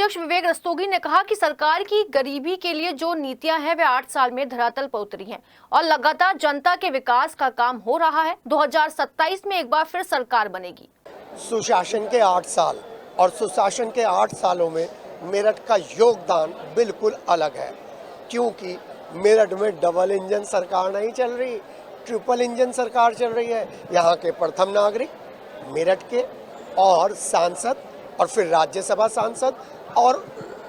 अध्यक्ष विवेक रस्तोगी ने कहा कि सरकार की गरीबी के लिए जो नीतियां हैं वे 8 साल में धरातल पर उतरी हैं और लगातार जनता के विकास का काम हो रहा है। 2027 में एक बार फिर सरकार बनेगी। सुशासन के 8 साल और सुशासन के 8 सालों में मेरठ का योगदान बिल्कुल अलग है, क्योंकि मेरठ में डबल इंजन सरकार नहीं चल रही, ट्रिपल इंजन सरकार चल रही है। यहाँ के प्रथम नागरिक मेरठ के और सांसद और फिर राज्यसभा सांसद और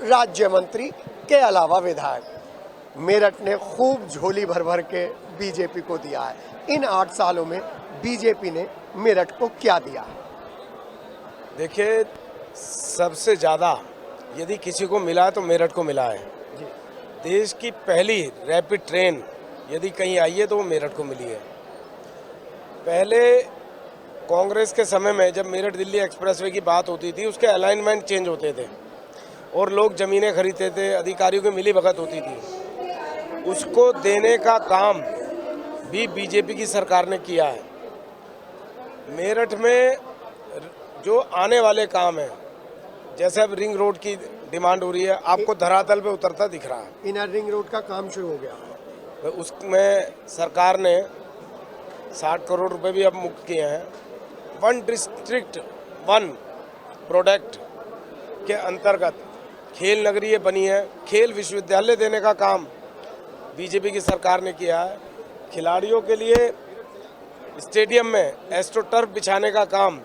राज्य मंत्री के अलावा विधायक मेरठ ने खूब झोली भर भर के बीजेपी को दिया है। इन 8 सालों में बीजेपी ने मेरठ को क्या दिया है? देखिए, सबसे ज़्यादा यदि किसी को मिला है तो मेरठ को मिला है। देश की पहली रैपिड ट्रेन यदि कहीं आई है तो वो मेरठ को मिली है। पहले कांग्रेस के समय में जब मेरठ दिल्ली एक्सप्रेसवे की बात होती थी, उसके अलाइनमेंट चेंज होते थे और लोग ज़मीनें खरीदते थे, अधिकारियों की मिलीभगत होती थी। उसको देने का काम भी बीजेपी की सरकार ने किया है। मेरठ में जो आने वाले काम हैं, जैसे अब रिंग रोड की डिमांड हो रही है, आपको धरातल पे उतरता दिख रहा है। इनर रिंग रोड का काम शुरू हो गया, तो उसमें सरकार ने 60 करोड़ रुपए भी अब मुक्त किए हैं। वन डिस्ट्रिक्ट वन प्रोडक्ट के अंतर्गत खेल नगरी बनी है। खेल विश्वविद्यालय देने का काम बीजेपी की सरकार ने किया है। खिलाड़ियों के लिए स्टेडियम में एस्ट्रोटर्फ बिछाने का काम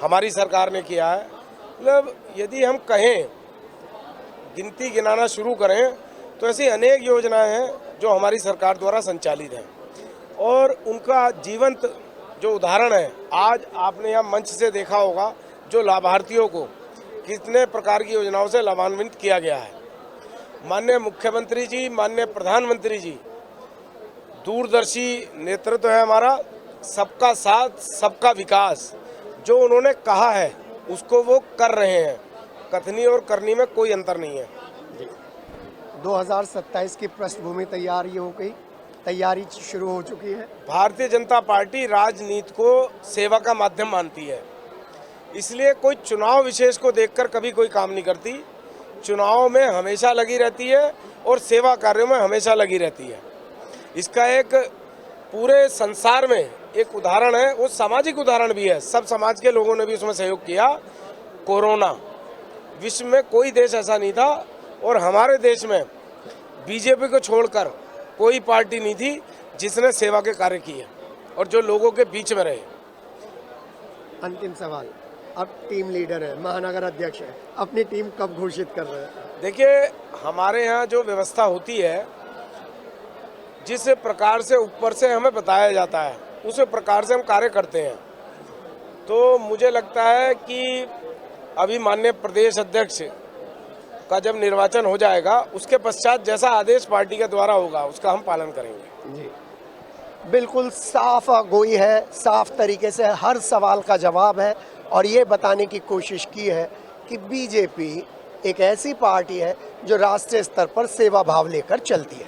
हमारी सरकार ने किया है। मतलब यदि हम कहें, गिनती गिनाना शुरू करें तो ऐसी अनेक योजनाएं हैं जो हमारी सरकार द्वारा संचालित हैं और उनका जीवंत जो उदाहरण है, आज आपने यहाँ मंच से देखा होगा, जो लाभार्थियों को कितने प्रकार की योजनाओं से लाभान्वित किया गया है। माननीय मुख्यमंत्री जी, माननीय प्रधानमंत्री जी, दूरदर्शी नेतृत्व है हमारा। सबका साथ सबका विकास, जो उन्होंने कहा है उसको वो कर रहे हैं। कथनी और करनी में कोई अंतर नहीं है। 2027 की पृष्ठभूमि तैयारी शुरू हो चुकी है। भारतीय जनता पार्टी राजनीति को सेवा का माध्यम मानती है, इसलिए कोई चुनाव विशेष को देखकर कभी कोई काम नहीं करती। चुनाव में हमेशा लगी रहती है और सेवा कार्यों में हमेशा लगी रहती है। इसका एक पूरे संसार में एक उदाहरण है, वो सामाजिक उदाहरण भी है। सब समाज के लोगों ने भी उसमें सहयोग किया। कोरोना, विश्व में कोई देश ऐसा नहीं था और हमारे देश में बीजेपी को छोड़कर कोई पार्टी नहीं थी जिसने सेवा के कार्य किए और जो लोगों के बीच में रहे। अंतिम सवाल, अब टीम लीडर है, महानगर अध्यक्ष है, अपनी टीम कब घोषित कर रहे हैं? देखिए, हमारे यहाँ जो व्यवस्था होती है, जिस प्रकार से ऊपर से हमें बताया जाता है, उस प्रकार से हम कार्य करते हैं। तो मुझे लगता है कि अभी माननीय प्रदेश अध्यक्ष का जब निर्वाचन हो जाएगा, उसके पश्चात जैसा आदेश पार्टी के द्वारा होगा उसका हम पालन करेंगे। जी, बिल्कुल साफ गोई है, साफ तरीके से हर सवाल का जवाब है और ये बताने की कोशिश की है कि बीजेपी एक ऐसी पार्टी है जो राष्ट्रीय स्तर पर सेवा भाव लेकर चलती है।